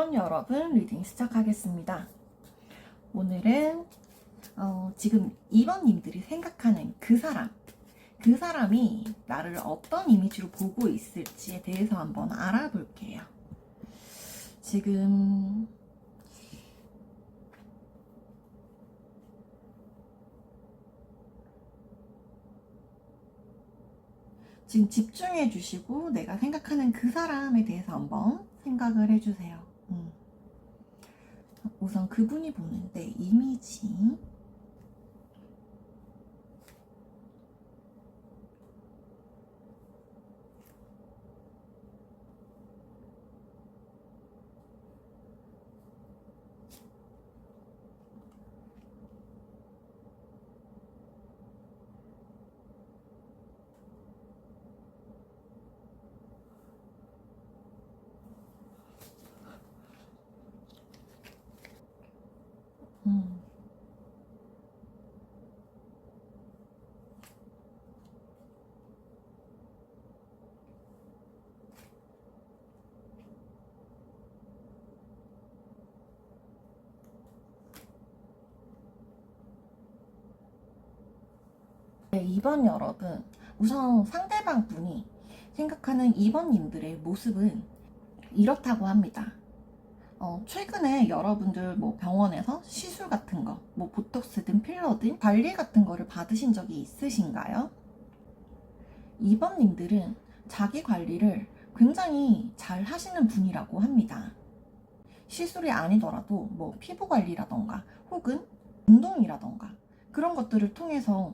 2번 여러분 리딩 시작하겠습니다. 오늘은 지금 2번님들이 생각하는 그 사람이 나를 어떤 이미지로 보고 있을지에 대해서 한번 알아볼게요. 지금 집중해 주시고 내가 생각하는 그 사람에 대해서 한번 생각을 해주세요. 우선 그분이 보는데 이미지 네, 2번 여러분, 우선 상대방 분이 생각하는 2번님들의 모습은 이렇다고 합니다. 최근에 여러분들 뭐 병원에서 시술 같은 거, 뭐 보톡스든 필러든 관리 같은 거를 받으신 적이 있으신가요? 2번님들은 자기 관리를 굉장히 잘 하시는 분이라고 합니다. 시술이 아니더라도 뭐 피부 관리라던가 혹은 운동이라던가 그런 것들을 통해서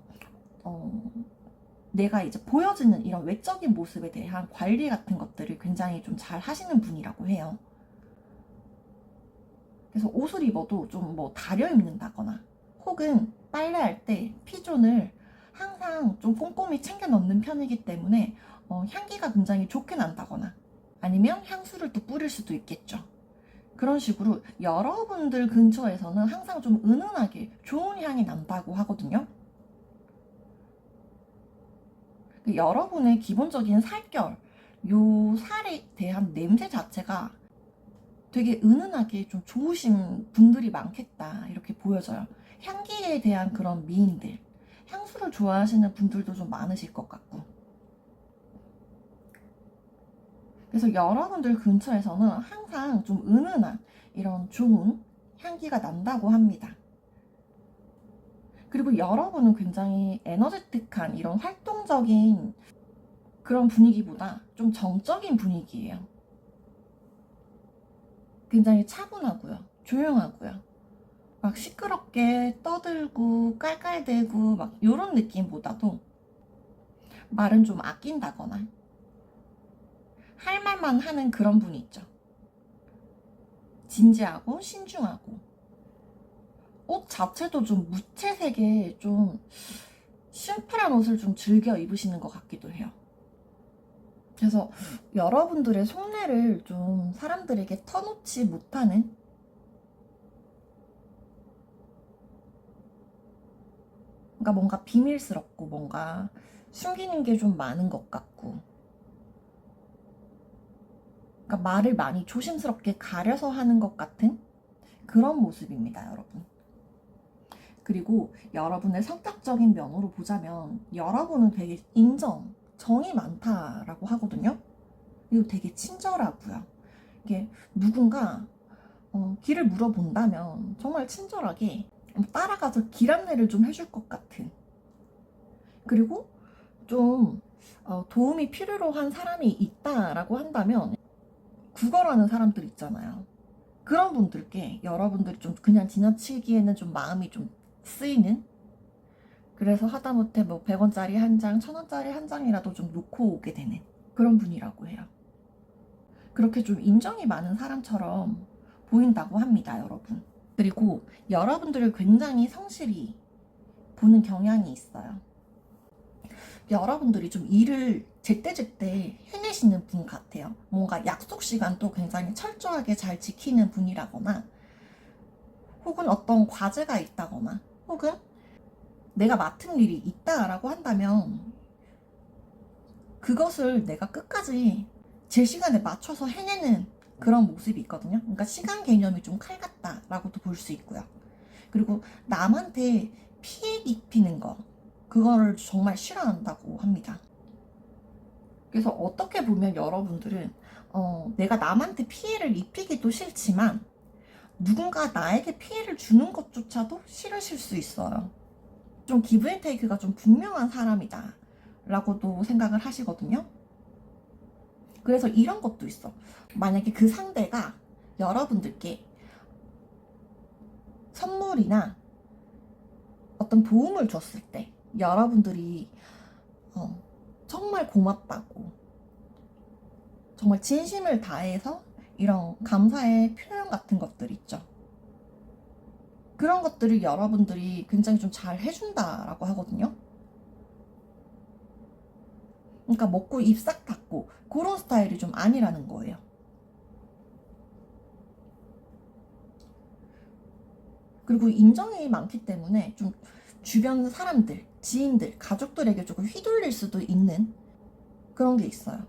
내가 이제 보여지는 이런 외적인 모습에 대한 관리 같은 것들을 굉장히 좀 잘 하시는 분이라고 해요. 그래서 옷을 입어도 좀 뭐 다려 입는다거나 혹은 빨래할 때 피존을 항상 좀 꼼꼼히 챙겨 넣는 편이기 때문에 향기가 굉장히 좋게 난다거나 아니면 향수를 또 뿌릴 수도 있겠죠. 그런 식으로 여러분들 근처에서는 항상 좀 은은하게 좋은 향이 난다고 하거든요. 여러분의 기본적인 살결, 요 살에 대한 냄새 자체가 되게 은은하게 좀 좋으신 분들이 많겠다 이렇게 보여져요. 향기에 대한 그런 미인들, 향수를 좋아하시는 분들도 좀 많으실 것 같고. 그래서 여러분들 근처에서는 항상 좀 은은한 이런 좋은 향기가 난다고 합니다. 그리고 여러분은 굉장히 에너제틱한 이런 활동적인 그런 분위기보다 좀 정적인 분위기예요. 굉장히 차분하고요. 조용하고요. 막 시끄럽게 떠들고 깔깔대고 막 이런 느낌보다도 말은 좀 아낀다거나 할 말만 하는 그런 분이 있죠. 진지하고 신중하고 옷 자체도 좀 무채색에 좀 심플한 옷을 좀 즐겨 입으시는 것 같기도 해요. 그래서 여러분들의 속내를 좀 사람들에게 터놓지 못하는 그러니까 뭔가 비밀스럽고 뭔가 숨기는 게 좀 많은 것 같고 그러니까 말을 많이 조심스럽게 가려서 하는 것 같은 그런 모습입니다, 여러분. 그리고 여러분의 성격적인 면으로 보자면 여러분은 되게 정이 많다라고 하거든요. 그리고 되게 친절하고요. 이게 누군가 길을 물어본다면 정말 친절하게 따라가서 길 안내를 좀 해줄 것 같은 그리고 좀 도움이 필요로 한 사람이 있다라고 한다면 구걸하는 사람들 있잖아요. 그런 분들께 여러분들이 좀 그냥 지나치기에는 좀 마음이 좀 쓰이는 그래서 하다못해 뭐 100원짜리 한 장, 1000원짜리 한 장이라도 좀 놓고 오게 되는 그런 분이라고 해요. 그렇게 좀 인정이 많은 사람처럼 보인다고 합니다, 여러분. 그리고 여러분들을 굉장히 성실히 보는 경향이 있어요. 여러분들이 좀 일을 제때제때 해내시는 분 같아요. 뭔가 약속 시간도 굉장히 철저하게 잘 지키는 분이라거나 혹은 어떤 과제가 있다거나 혹은 내가 맡은 일이 있다라고 한다면 그것을 내가 끝까지 제 시간에 맞춰서 해내는 그런 모습이 있거든요. 그러니까 시간 개념이 좀 칼 같다라고도 볼 수 있고요. 그리고 남한테 피해 입히는 거, 그거를 정말 싫어한다고 합니다. 그래서 어떻게 보면 여러분들은 내가 남한테 피해를 입히기도 싫지만 누군가 나에게 피해를 주는 것조차도 싫으실 수 있어요. 좀 기브 앤 테이크가 좀 분명한 사람이다 라고도 생각을 하시거든요. 그래서 이런 것도 있어. 만약에 그 상대가 여러분들께 선물이나 어떤 도움을 줬을 때 여러분들이 정말 고맙다고, 정말 진심을 다해서 이런 감사의 표현 같은 것들 있죠. 그런 것들을 여러분들이 굉장히 좀 잘 해준다라고 하거든요. 그러니까 먹고 입 싹 닫고 그런 스타일이 좀 아니라는 거예요. 그리고 인정이 많기 때문에 좀 주변 사람들, 지인들, 가족들에게 조금 휘둘릴 수도 있는 그런 게 있어요.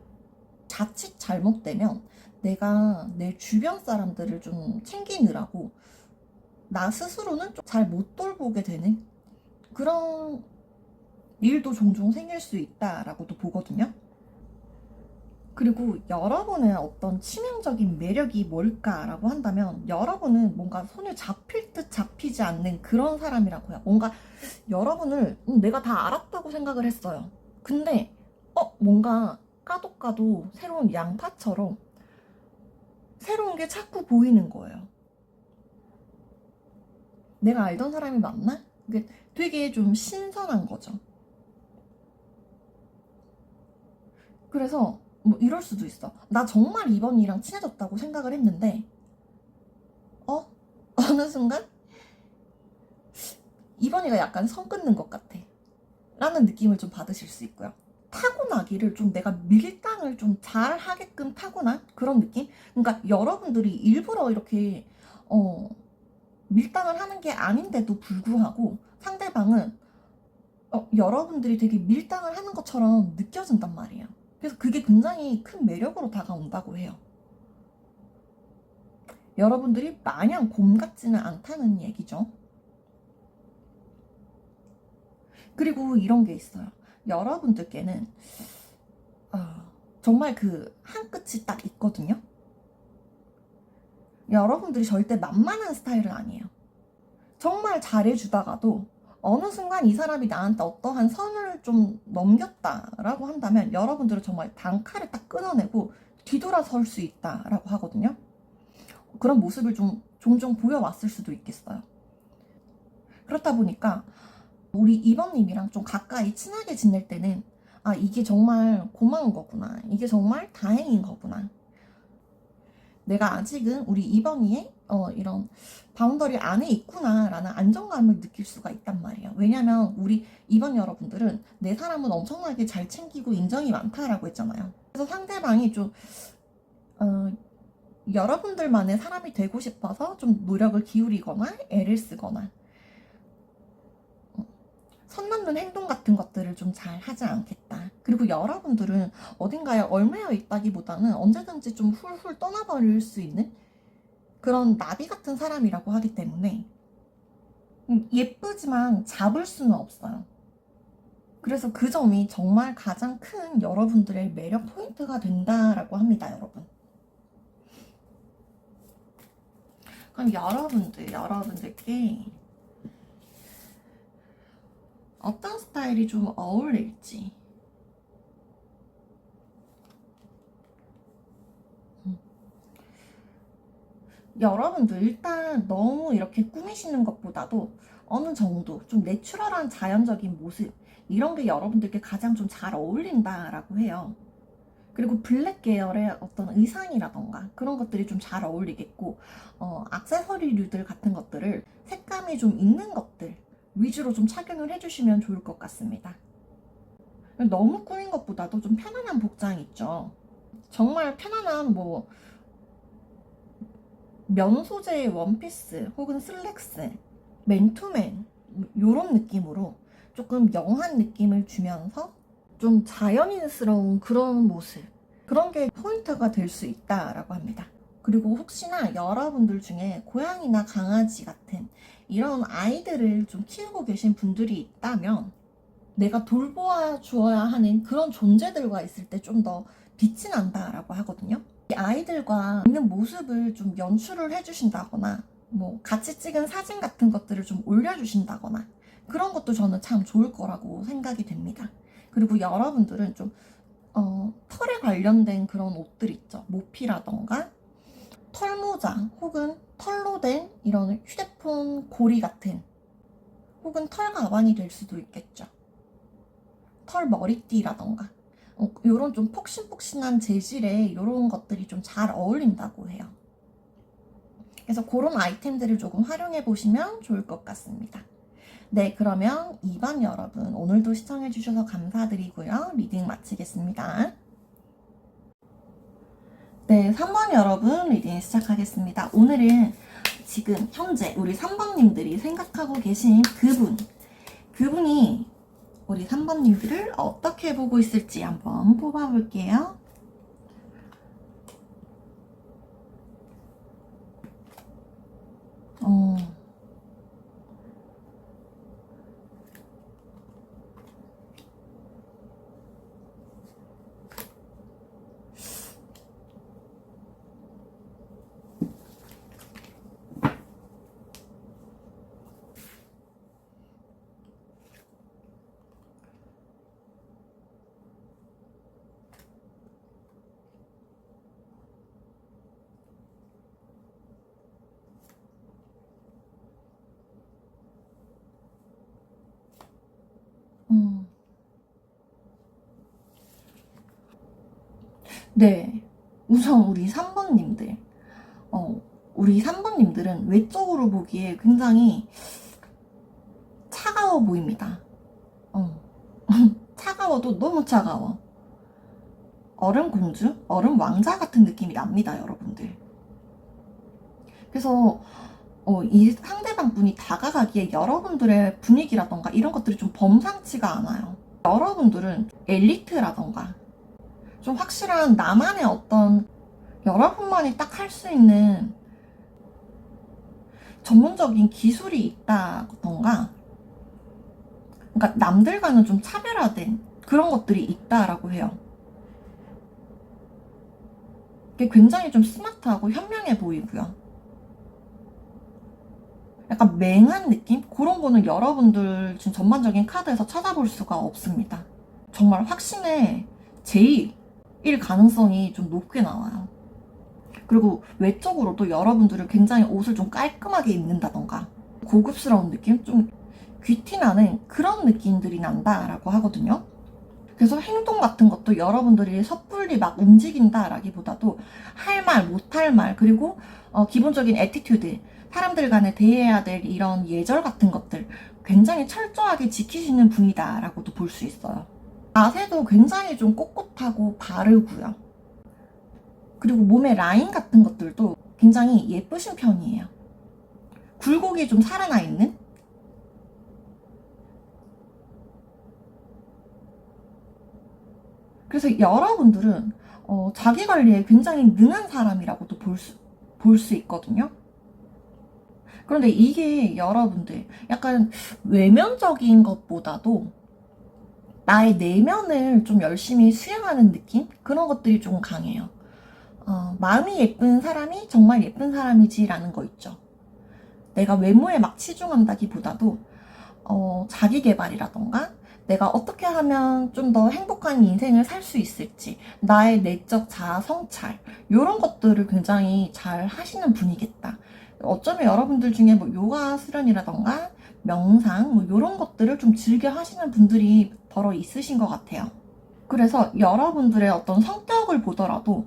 자칫 잘못되면 내가 내 주변 사람들을 좀 챙기느라고 나 스스로는 좀 잘 못 돌보게 되는 그런 일도 종종 생길 수 있다라고도 보거든요. 그리고 여러분의 어떤 치명적인 매력이 뭘까라고 한다면 여러분은 뭔가 손에 잡힐 듯 잡히지 않는 그런 사람이라고요. 뭔가 여러분을 내가 다 알았다고 생각을 했어요. 근데 뭔가 까도 까도 새로운 양파처럼 새로운 게 자꾸 보이는 거예요. 내가 알던 사람이 맞나? 이게 되게 좀 신선한 거죠. 그래서 뭐 이럴 수도 있어. 나 정말 이번이랑 친해졌다고 생각을 했는데 어느 순간 이번이가 약간 선 끊는 것 같아 라는 느낌을 좀 받으실 수 있고요. 타고나기를 좀 내가 밀당을 좀 잘 하게끔 타고난 그런 느낌? 그러니까 여러분들이 일부러 이렇게 밀당을 하는 게 아닌데도 불구하고 상대방은 여러분들이 되게 밀당을 하는 것처럼 느껴진단 말이에요. 그래서 그게 굉장히 큰 매력으로 다가온다고 해요. 여러분들이 마냥 곰 같지는 않다는 얘기죠. 그리고 이런 게 있어요. 여러분들께는 정말 그 한 끝이 딱 있거든요. 여러분들이 절대 만만한 스타일은 아니에요. 정말 잘해주다가도 어느 순간 이 사람이 나한테 어떠한 선을 좀 넘겼다라고 한다면 여러분들은 정말 단칼에 딱 끊어내고 뒤돌아설 수 있다라고 하거든요. 그런 모습을 좀 종종 보여왔을 수도 있겠어요. 그렇다 보니까 우리 이번님이랑 좀 가까이 친하게 지낼 때는 이게 정말 고마운 거구나, 이게 정말 다행인 거구나, 내가 아직은 우리 이번이의 이런 바운더리 안에 있구나 라는 안정감을 느낄 수가 있단 말이에요. 왜냐면 우리 이번 여러분들은 내 사람은 엄청나게 잘 챙기고 인정이 많다라고 했잖아요. 그래서 상대방이 좀 여러분들만의 사람이 되고 싶어서 좀 노력을 기울이거나 애를 쓰거나 선 넘는 행동 같은 것들을 좀 잘 하지 않겠다. 그리고 여러분들은 어딘가에 얽매여 있다기보다는 언제든지 좀 훌훌 떠나버릴 수 있는 그런 나비 같은 사람이라고 하기 때문에 예쁘지만 잡을 수는 없어요. 그래서 그 점이 정말 가장 큰 여러분들의 매력 포인트가 된다라고 합니다, 여러분. 그럼 여러분들께 어떤 스타일이 좀 어울릴지. 여러분들 일단 너무 이렇게 꾸미시는 것보다도 어느 정도 좀 내추럴한 자연적인 모습, 이런 게 여러분들께 가장 좀 잘 어울린다라고 해요. 그리고 블랙 계열의 어떤 의상이라던가 그런 것들이 좀 잘 어울리겠고, 액세서리류들 같은 것들을 색감이 좀 있는 것들 위주로 좀 착용을 해주시면 좋을 것 같습니다. 너무 꾸민 것보다도 좀 편안한 복장 있죠. 정말 편안한 면 소재의 원피스 혹은 슬랙스, 맨투맨 요런 느낌으로 조금 영한 느낌을 주면서 좀 자연인스러운 그런 모습, 그런 게 포인트가 될 수 있다라고 합니다. 그리고 혹시나 여러분들 중에 고양이나 강아지 같은 이런 아이들을 좀 키우고 계신 분들이 있다면 내가 돌보아 주어야 하는 그런 존재들과 있을 때 좀 더 빛이 난다라고 하거든요. 이 아이들과 있는 모습을 좀 연출을 해주신다거나 뭐 같이 찍은 사진 같은 것들을 좀 올려주신다거나 그런 것도 저는 참 좋을 거라고 생각이 됩니다. 그리고 여러분들은 좀 털에 관련된 그런 옷들 있죠. 모피라던가 털모자 혹은 털로 된 이런 휴대폰 고리 같은 혹은 털 가방이 될 수도 있겠죠. 털 머리띠라던가 이런 좀 폭신폭신한 재질의 이런 것들이 좀 잘 어울린다고 해요. 그래서 그런 아이템들을 조금 활용해 보시면 좋을 것 같습니다. 네, 그러면 2번 여러분 오늘도 시청해 주셔서 감사드리고요. 리딩 마치겠습니다. 네, 3번 여러분 리딩 시작하겠습니다. 오늘은 지금 현재 우리 3번님들이 생각하고 계신 그분이 우리 3번님들을 어떻게 보고 있을지 한번 뽑아볼게요. 네, 우선 우리 3번님들은 외적으로 보기에 굉장히 차가워 보입니다. 차가워도 너무 차가워. 얼음 공주? 얼음 왕자 같은 느낌이 납니다, 여러분들. 그래서 이 상대방 분이 다가가기에 여러분들의 분위기라던가 이런 것들이 좀 범상치가 않아요. 여러분들은 엘리트라던가 좀 확실한 나만의 어떤 여러분만이 딱 할 수 있는 전문적인 기술이 있다던가 그러니까 남들과는 좀 차별화된 그런 것들이 있다라고 해요. 그게 굉장히 좀 스마트하고 현명해 보이고요. 약간 맹한 느낌? 그런 거는 여러분들 지금 전반적인 카드에서 찾아볼 수가 없습니다. 정말 확신의 제일일 가능성이 좀 높게 나와요. 그리고 외적으로도 여러분들은 굉장히 옷을 좀 깔끔하게 입는다던가 고급스러운 느낌? 좀 귀티나는 그런 느낌들이 난다라고 하거든요. 그래서 행동 같은 것도 여러분들이 섣불리 막 움직인다라기보다도 할 말, 못할 말, 그리고 기본적인 애티튜드, 사람들 간에 대해야 될 이런 예절 같은 것들 굉장히 철저하게 지키시는 분이다라고도 볼 수 있어요. 자세도 굉장히 좀 꼿꼿하고 바르고요. 그리고 몸의 라인 같은 것들도 굉장히 예쁘신 편이에요. 굴곡이 좀 살아나 있는? 그래서 여러분들은 자기 관리에 굉장히 능한 사람이라고도 볼 수 있거든요. 그런데 이게 여러분들 약간 외면적인 것보다도 나의 내면을 좀 열심히 수행하는 느낌? 그런 것들이 좀 강해요. 마음이 예쁜 사람이 정말 예쁜 사람이지라는 거 있죠. 내가 외모에 막 치중한다기보다도 자기 개발이라던가 내가 어떻게 하면 좀 더 행복한 인생을 살 수 있을지 나의 내적 자아 성찰 이런 것들을 굉장히 잘 하시는 분이겠다. 어쩌면 여러분들 중에 뭐 요가 수련이라던가 명상 뭐 이런 것들을 좀 즐겨 하시는 분들이 더러 있으신 것 같아요. 그래서 여러분들의 어떤 성격을 보더라도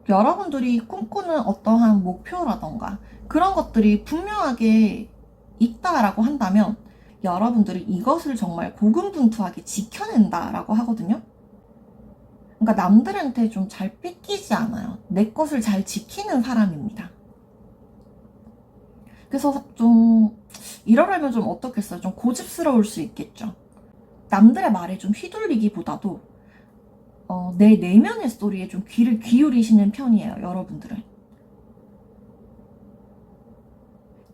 여러분들이 꿈꾸는 어떠한 목표라던가 그런 것들이 분명하게 있다라고 한다면 여러분들이 이것을 정말 고군분투하게 지켜낸다라고 하거든요. 그러니까 남들한테 좀 잘 뺏기지 않아요. 내 것을 잘 지키는 사람입니다. 그래서 좀 이러려면 좀 어떻겠어요? 좀 고집스러울 수 있겠죠. 남들의 말에 좀 휘둘리기보다도 내 내면의 스토리에 좀 귀를 기울이시는 편이에요, 여러분들은.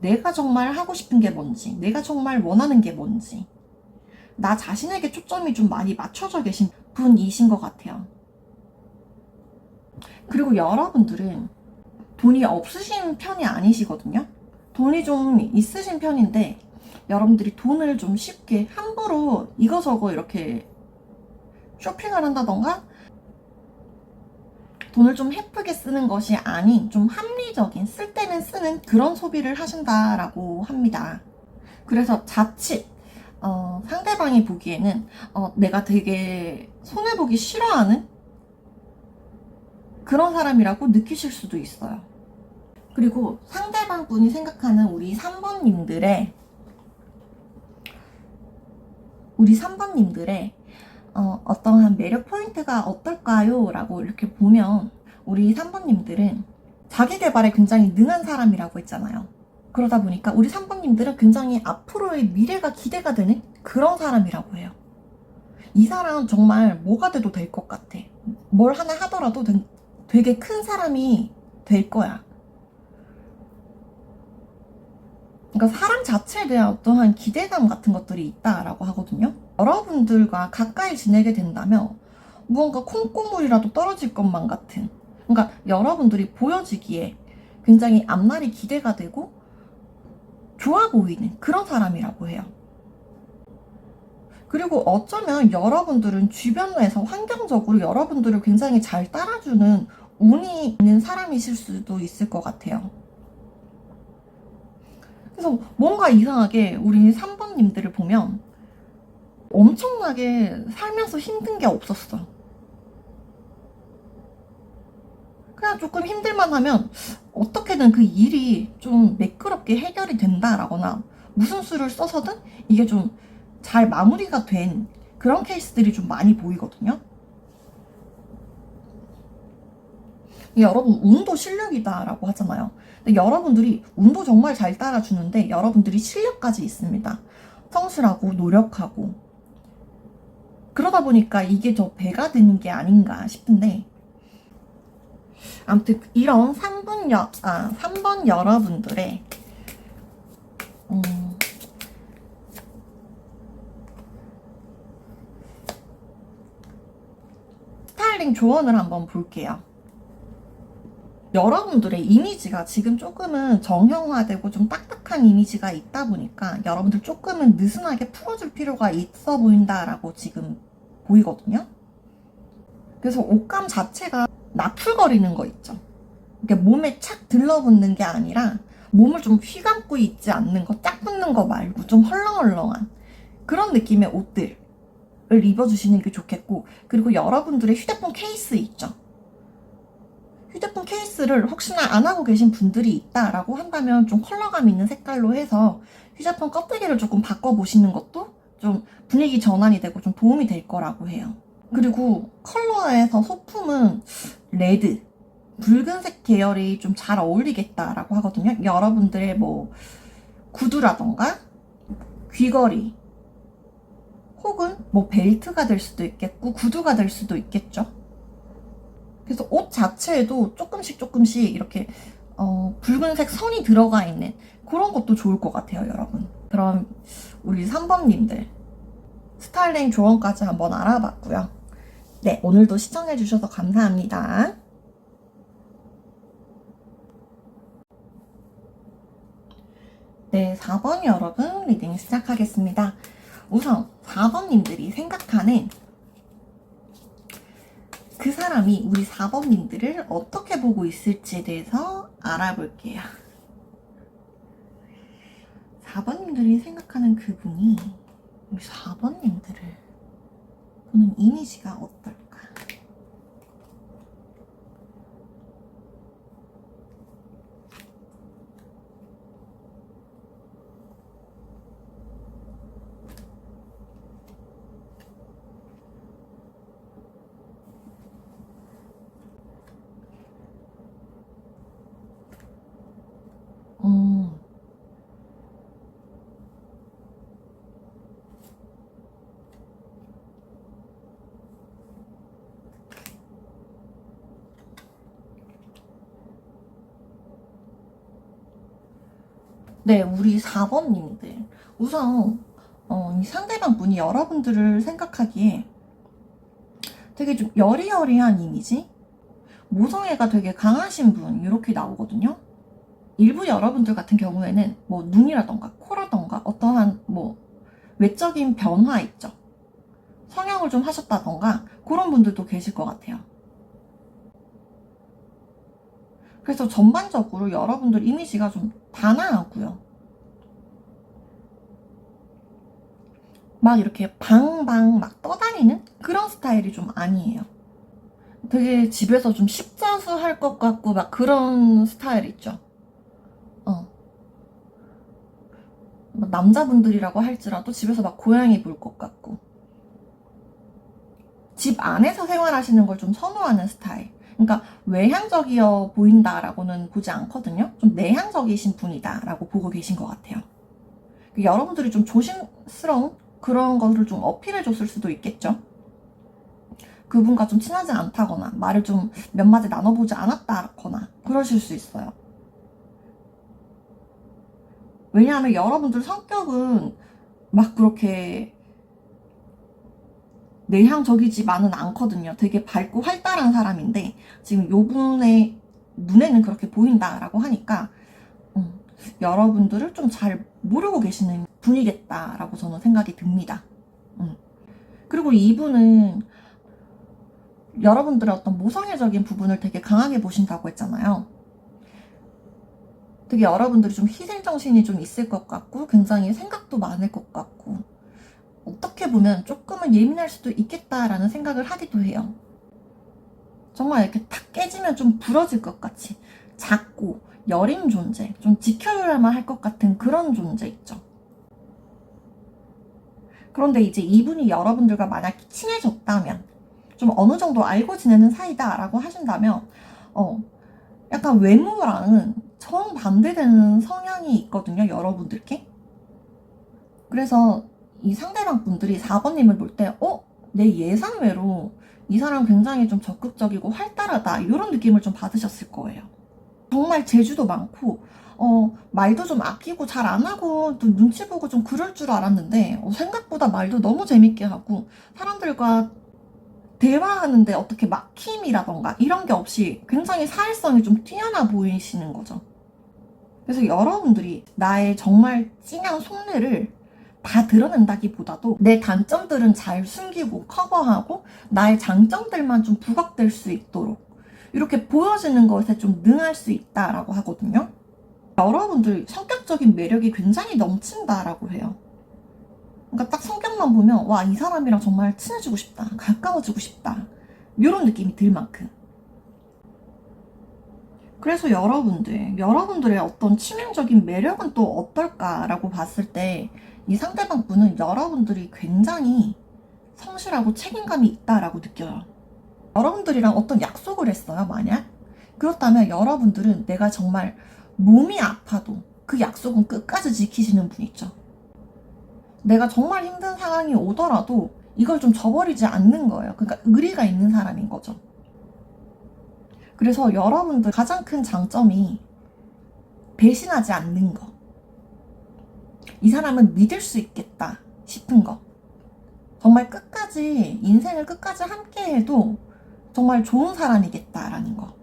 내가 정말 하고 싶은 게 뭔지, 내가 정말 원하는 게 뭔지, 나 자신에게 초점이 좀 많이 맞춰져 계신 분이신 것 같아요. 그리고 여러분들은 돈이 없으신 편이 아니시거든요. 돈이 좀 있으신 편인데 여러분들이 돈을 좀 쉽게 함부로 이거저거 이렇게 쇼핑을 한다던가 돈을 좀 헤프게 쓰는 것이 아닌 좀 합리적인, 쓸 때는 쓰는 그런 소비를 하신다라고 합니다. 그래서 자칫 상대방이 보기에는 내가 되게 손해보기 싫어하는 그런 사람이라고 느끼실 수도 있어요. 그리고 상대방 분이 생각하는 우리 3번님들의 어떠한 매력 포인트가 어떨까요? 라고 이렇게 보면 우리 3번님들은 자기 개발에 굉장히 능한 사람이라고 했잖아요. 그러다 보니까 우리 3번님들은 굉장히 앞으로의 미래가 기대가 되는 그런 사람이라고 해요. 이 사람 정말 뭐가 돼도 될 것 같아. 뭘 하나 하더라도 되게 큰 사람이 될 거야. 그러니까 사람 자체에 대한 어떠한 기대감 같은 것들이 있다라고 하거든요. 여러분들과 가까이 지내게 된다면 무언가 콩고물이라도 떨어질 것만 같은, 그러니까 여러분들이 보여지기에 굉장히 앞날이 기대가 되고 좋아 보이는 그런 사람이라고 해요. 그리고 어쩌면 여러분들은 주변에서 환경적으로 여러분들을 굉장히 잘 따라주는 운이 있는 사람이실 수도 있을 것 같아요. 그래서 뭔가 이상하게 우리 3번님들을 보면 엄청나게 살면서 힘든 게 없었어. 그냥 조금 힘들만 하면 어떻게든 그 일이 좀 매끄럽게 해결이 된다라거나 무슨 수를 써서든 이게 좀 잘 마무리가 된 그런 케이스들이 좀 많이 보이거든요. 여러분, 운도 실력이다라고 하잖아요. 근데 여러분들이 운도 정말 잘 따라주는데 여러분들이 실력까지 있습니다. 성실하고 노력하고 그러다 보니까 이게 더 배가 되는 게 아닌가 싶은데, 아무튼 이런 3번 여러분들의 스타일링 조언을 한번 볼게요. 여러분들의 이미지가 지금 조금은 정형화되고 좀 딱딱한 이미지가 있다 보니까 여러분들 조금은 느슨하게 풀어줄 필요가 있어 보인다라고 지금 보이거든요. 그래서 옷감 자체가 나풀거리는 거 있죠. 이게 몸에 착 들러붙는 게 아니라 몸을 좀 휘감고 있지 않는 거, 짝 붙는 거 말고 좀 헐렁헐렁한 그런 느낌의 옷들을 입어주시는 게 좋겠고, 그리고 여러분들의 휴대폰 케이스 있죠. 휴대폰 케이스를 혹시나 안 하고 계신 분들이 있다라고 한다면 좀 컬러감 있는 색깔로 해서 휴대폰 껍데기를 조금 바꿔보시는 것도 좀 분위기 전환이 되고 좀 도움이 될 거라고 해요. 그리고 컬러에서 소품은 레드, 붉은색 계열이 좀 잘 어울리겠다라고 하거든요. 여러분들의 뭐 구두라던가 귀걸이 혹은 뭐 벨트가 될 수도 있겠고 구두가 될 수도 있겠죠. 그래서 옷 자체에도 조금씩 이렇게 붉은색 선이 들어가 있는 그런 것도 좋을 것 같아요, 여러분. 그럼 우리 3번님들 스타일링 조언까지 한번 알아봤고요. 네, 오늘도 시청해주셔서 감사합니다. 네, 4번 여러분 리딩 시작하겠습니다. 우선 4번님들이 생각하는 그 사람이 우리 4번님들을 어떻게 보고 있을지에 대해서 알아볼게요. 4번님들이 생각하는 그분이 우리 4번님들을 보는 이미지가 어떨까? 네, 우리 4번님들. 우선, 이 상대방 분이 여러분들을 생각하기에 되게 좀 여리여리한 이미지? 모성애가 되게 강하신 분, 이렇게 나오거든요. 일부 여러분들 같은 경우에는 뭐 눈이라던가 코라던가 어떠한 뭐 외적인 변화 있죠. 성형을 좀 하셨다던가 그런 분들도 계실 것 같아요. 그래서 전반적으로 여러분들 이미지가 좀 단아하고요. 막 이렇게 방방 막 떠다니는 그런 스타일이 좀 아니에요. 되게 집에서 좀 십자수 할 것 같고 막 그런 스타일 있죠. 뭐 남자분들이라고 할지라도 집에서 막 고양이 볼 것 같고 집 안에서 생활하시는 걸 좀 선호하는 스타일. 그러니까 외향적이어 보인다라고는 보지 않거든요. 좀 내향적이신 분이다라고 보고 계신 것 같아요. 여러분들이 좀 조심스러운 그런 거를 좀 어필해 줬을 수도 있겠죠. 그분과 좀 친하지 않다거나 말을 좀 몇 마디 나눠보지 않았다거나 그러실 수 있어요. 왜냐하면 여러분들 성격은 막 그렇게 내향적이지만은 않거든요. 되게 밝고 활달한 사람인데 지금 요분의 눈에는 그렇게 보인다라고 하니까 여러분들을 좀 잘 모르고 계시는 분이겠다라고 저는 생각이 듭니다. 그리고 이분은 여러분들의 어떤 모성애적인 부분을 되게 강하게 보신다고 했잖아요. 되게 여러분들이 좀 희생정신이 좀 있을 것 같고 굉장히 생각도 많을 것 같고 어떻게 보면 조금은 예민할 수도 있겠다라는 생각을 하기도 해요. 정말 이렇게 탁 깨지면 좀 부러질 것 같이 작고 여린 존재, 좀 지켜줘야만 할 것 같은 그런 존재 있죠. 그런데 이제 이분이 여러분들과 만약 친해졌다면 좀 어느 정도 알고 지내는 사이다라고 하신다면 약간 외모랑은 정반대되는 성향이 있거든요, 여러분들께. 그래서 이 상대방 분들이 4번님을 볼 때 내 예상외로 이 사람 굉장히 좀 적극적이고 활달하다 이런 느낌을 좀 받으셨을 거예요. 정말 재주도 많고 말도 좀 아끼고 잘 안 하고 또 눈치 보고 좀 그럴 줄 알았는데 생각보다 말도 너무 재밌게 하고 사람들과 대화하는데 어떻게 막힘이라던가 이런 게 없이 굉장히 사회성이 좀 뛰어나 보이시는 거죠. 그래서 여러분들이 나의 정말 찐한 속내를 다 드러낸다기보다도 내 단점들은 잘 숨기고 커버하고 나의 장점들만 좀 부각될 수 있도록 이렇게 보여지는 것에 좀 능할 수 있다라고 하거든요. 여러분들 성격적인 매력이 굉장히 넘친다라고 해요. 그러니까 딱 성격만 보면 와, 이 사람이랑 정말 친해지고 싶다, 가까워지고 싶다 이런 느낌이 들 만큼. 그래서 여러분들의 어떤 치명적인 매력은 또 어떨까라고 봤을 때 이 상대방 분은 여러분들이 굉장히 성실하고 책임감이 있다라고 느껴요. 여러분들이랑 어떤 약속을 했어요, 만약? 그렇다면 여러분들은 내가 정말 몸이 아파도 그 약속은 끝까지 지키시는 분 있죠. 내가 정말 힘든 상황이 오더라도 이걸 좀 저버리지 않는 거예요. 그러니까 의리가 있는 사람인 거죠. 그래서 여러분들 가장 큰 장점이 배신하지 않는 거. 이 사람은 믿을 수 있겠다 싶은 거. 정말 끝까지, 인생을 끝까지 함께 해도 정말 좋은 사람이겠다라는 거.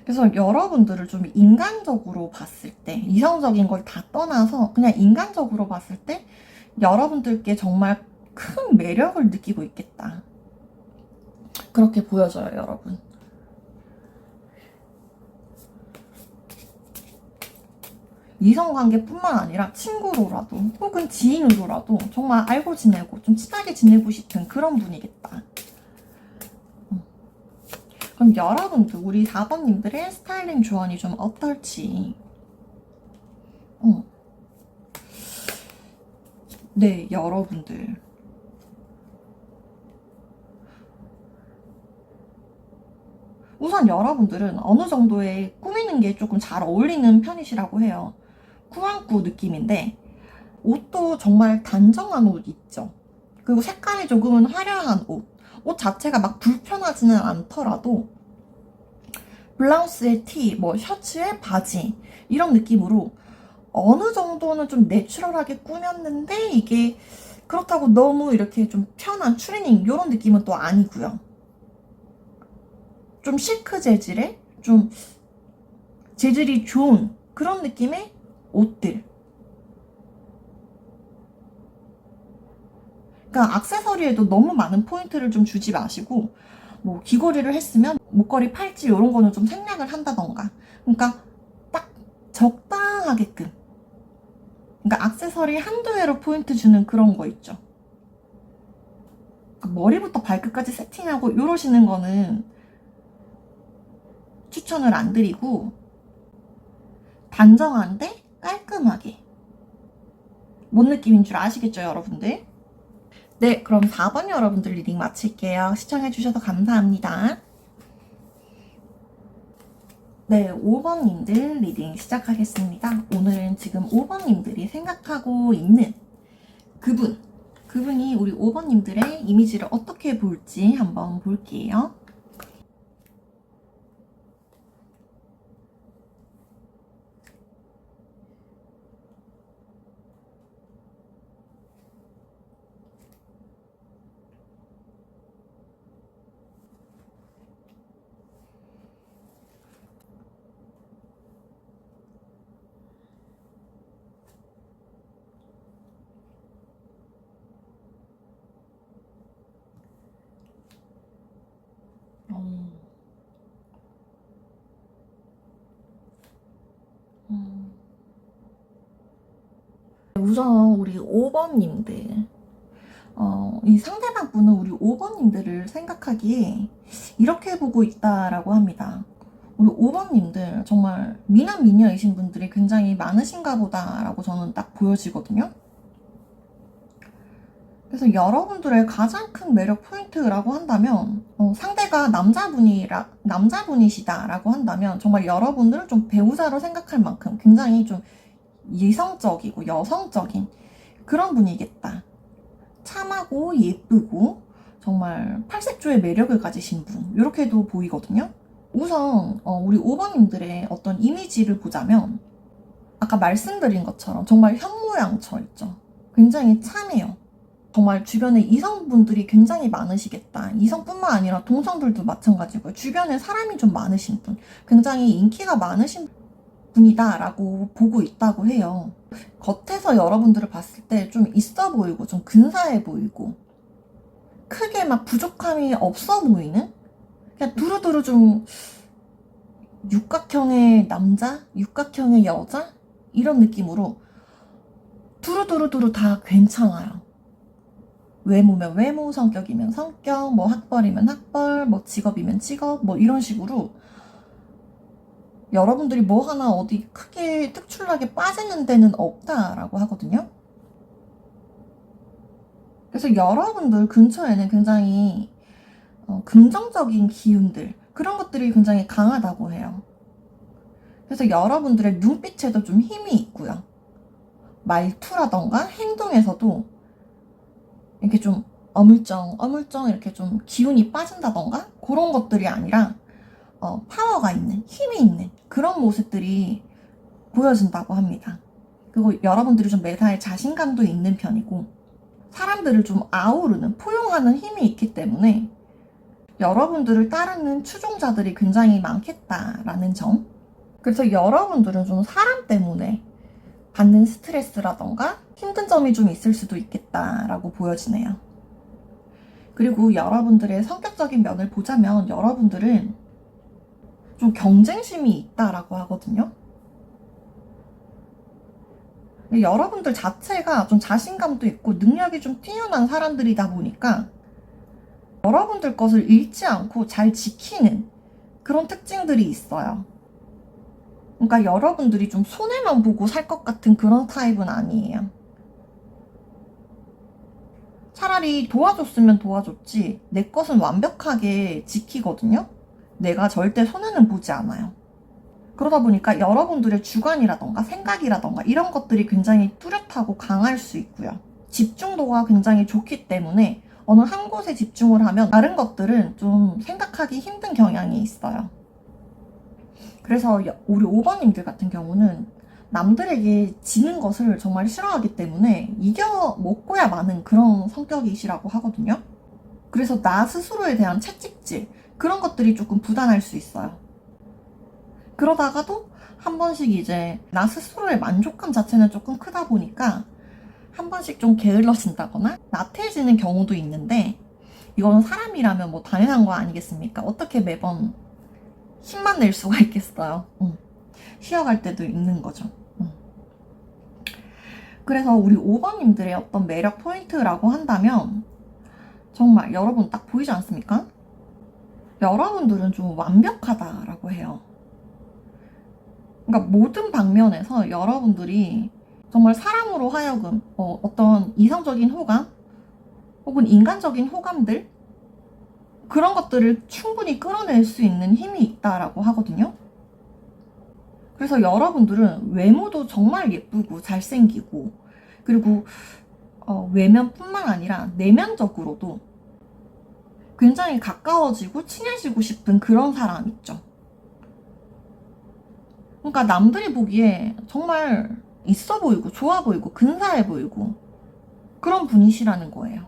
그래서 여러분들을 좀 인간적으로 봤을 때, 이성적인 걸 다 떠나서 그냥 인간적으로 봤을 때 여러분들께 정말 큰 매력을 느끼고 있겠다. 그렇게 보여져요, 여러분. 이성관계뿐만 아니라 친구로라도 혹은 지인으로라도 정말 알고 지내고 좀 친하게 지내고 싶은 그런 분이겠다. 그럼 여러분들, 우리 4번님들의 스타일링 조언이 좀 어떨지. 네, 여러분들. 우선 여러분들은 어느 정도의 꾸미는 게 조금 잘 어울리는 편이시라고 해요. 꾸안꾸 느낌인데 옷도 정말 단정한 옷 있죠. 그리고 색깔이 조금은 화려한 옷. 옷 자체가 막 불편하지는 않더라도 블라우스에 티, 뭐 셔츠에 바지 이런 느낌으로 어느 정도는 좀 내추럴하게 꾸몄는데 이게 그렇다고 너무 이렇게 좀 편한 추리닝 이런 느낌은 또 아니고요. 좀 시크 재질의 좀 재질이 좋은 그런 느낌의 옷들. 그러니까 액세서리에도 너무 많은 포인트를 좀 주지 마시고 뭐 귀걸이를 했으면 목걸이, 팔찌 이런 거는 좀 생략을 한다던가. 그러니까 딱 적당하게끔. 그러니까 액세서리 한두 개로 포인트 주는 그런 거 있죠. 그러니까 머리부터 발끝까지 세팅하고 이러시는 거는 추천을 안 드리고 단정한데 깔끔하게. 뭔 느낌인 줄 아시겠죠, 여러분들? 네, 그럼 4번 여러분들 리딩 마칠게요. 시청해주셔서 감사합니다. 네, 5번님들 리딩 시작하겠습니다. 오늘은 지금 5번님들이 생각하고 있는 그분이 우리 5번님들의 이미지를 어떻게 볼지 한번 볼게요. 우선 우리 5번님들 이 상대방 분은 우리 5번님들을 생각하기에 이렇게 보고 있다라고 합니다. 우리 5번님들 정말 미남 미녀이신 분들이 굉장히 많으신가 보다라고 저는 딱 보여지거든요. 그래서 여러분들의 가장 큰 매력 포인트라고 한다면 상대가 남자분이시다라고 한다면 정말 여러분들을 좀 배우자로 생각할 만큼 굉장히 좀 이성적이고 여성적인 그런 분이겠다. 참하고 예쁘고 정말 팔색조의 매력을 가지신 분 이렇게도 보이거든요. 우선 우리 5번님들의 어떤 이미지를 보자면 아까 말씀드린 것처럼 정말 현모양처 있죠. 굉장히 참해요. 정말 주변에 이성분들이 굉장히 많으시겠다. 이성뿐만 아니라 동성들도 마찬가지고요. 주변에 사람이 좀 많으신 분, 굉장히 인기가 많으신 분이다라고 보고 있다고 해요. 겉에서 여러분들을 봤을 때 좀 있어 보이고 좀 근사해 보이고 크게 막 부족함이 없어 보이는 그냥 두루두루 좀 육각형의 남자, 육각형의 여자 이런 느낌으로 두루두루두루 다 괜찮아요. 외모면 외모, 성격이면 성격, 뭐 학벌이면 학벌, 뭐 직업이면 직업, 뭐 이런 식으로 여러분들이 뭐 하나 어디 크게 특출나게 빠지는 데는 없다라고 하거든요. 그래서 여러분들 근처에는 굉장히 긍정적인 기운들 그런 것들이 굉장히 강하다고 해요. 그래서 여러분들의 눈빛에도 좀 힘이 있고요. 말투라던가 행동에서도 이렇게 좀 어물쩡 이렇게 좀 기운이 빠진다던가 그런 것들이 아니라 파워가 있는, 힘이 있는 그런 모습들이 보여진다고 합니다. 그리고 여러분들이 좀 매사에 자신감도 있는 편이고 사람들을 좀 아우르는, 포용하는 힘이 있기 때문에 여러분들을 따르는 추종자들이 굉장히 많겠다라는 점. 그래서 여러분들은 좀 사람 때문에 받는 스트레스라던가 힘든 점이 좀 있을 수도 있겠다라고 보여지네요. 그리고 여러분들의 성격적인 면을 보자면 여러분들은 좀 경쟁심이 있다라고 하거든요. 여러분들 자체가 좀 자신감도 있고 능력이 좀 뛰어난 사람들이다 보니까 여러분들 것을 잃지 않고 잘 지키는 그런 특징들이 있어요. 그러니까 여러분들이 좀 손해만 보고 살 것 같은 그런 타입은 아니에요. 차라리 도와줬으면 도와줬지 내 것은 완벽하게 지키거든요. 내가 절대 손해는 보지 않아요. 그러다 보니까 여러분들의 주관이라던가 생각이라던가 이런 것들이 굉장히 뚜렷하고 강할 수 있고요. 집중도가 굉장히 좋기 때문에 어느 한 곳에 집중을 하면 다른 것들은 좀 생각하기 힘든 경향이 있어요. 그래서 우리 5번님들 같은 경우는 남들에게 지는 것을 정말 싫어하기 때문에 이겨 먹고야 마는 그런 성격이시라고 하거든요. 그래서 나 스스로에 대한 채찍질, 그런 것들이 조금 부단할 수 있어요. 그러다가도 한 번씩 이제 나 스스로의 만족감 자체는 조금 크다 보니까 한 번씩 좀 게을러진다거나 나태해지는 경우도 있는데, 이건 사람이라면 뭐 당연한 거 아니겠습니까? 어떻게 매번 힘만 낼 수가 있겠어요. 쉬어갈 때도 있는 거죠. 그래서 우리 5번님들의 어떤 매력 포인트라고 한다면, 정말 여러분 딱 보이지 않습니까? 여러분들은 좀 완벽하다라고 해요. 그러니까 모든 방면에서 여러분들이 정말 사람으로 하여금 어떤 이성적인 호감 혹은 인간적인 호감들, 그런 것들을 충분히 끌어낼 수 있는 힘이 있다라고 하거든요. 그래서 여러분들은 외모도 정말 예쁘고 잘생기고, 그리고 외면뿐만 아니라 내면적으로도 굉장히 가까워지고 친해지고 싶은 그런 사람 있죠. 그러니까 남들이 보기에 정말 있어 보이고 좋아 보이고 근사해 보이고 그런 분이시라는 거예요.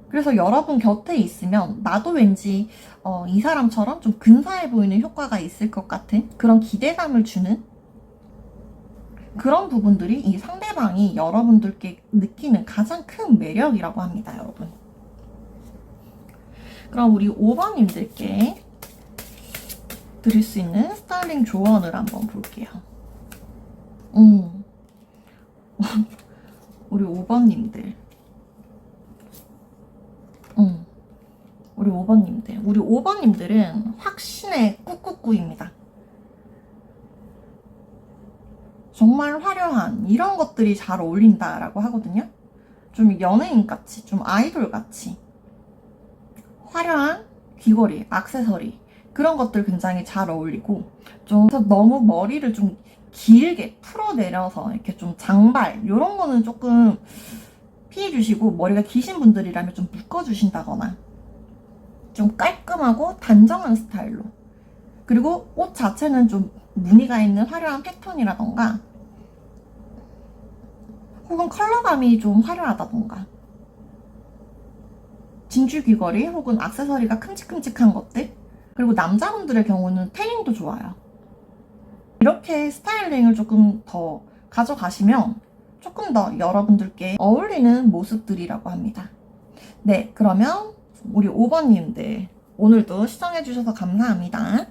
그래서 여러분 곁에 있으면 나도 왠지 이 사람처럼 좀 근사해 보이는 효과가 있을 것 같은 그런 기대감을 주는 그런 부분들이 이 상대방이 여러분들께 느끼는 가장 큰 매력이라고 합니다, 여러분. 그럼 우리 5번님들께 드릴 수 있는 스타일링 조언을 한번 볼게요. 우리 5번님들. 우리 5번님들은 확신의 꾹꾹꾹입니다. 정말 화려한 이런 것들이 잘 어울린다라고 하거든요. 좀 연예인같이, 좀 아이돌같이 화려한 귀걸이, 액세서리, 그런 것들 굉장히 잘 어울리고, 좀 너무 머리를 좀 길게 풀어내려서 이렇게 좀 장발 이런 거는 조금 피해 주시고, 머리가 기신 분들이라면 좀 묶어주신다거나 좀 깔끔하고 단정한 스타일로, 그리고 옷 자체는 좀 무늬가 있는 화려한 패턴이라던가 혹은 컬러감이 좀 화려하다던가 진주 귀걸이 혹은 액세서리가 큼직큼직한 것들, 그리고 남자분들의 경우는 태닝도 좋아요. 이렇게 스타일링을 조금 더 가져가시면 조금 더 여러분들께 어울리는 모습들이라고 합니다. 네, 그러면 우리 5번님들 오늘도 시청해주셔서 감사합니다.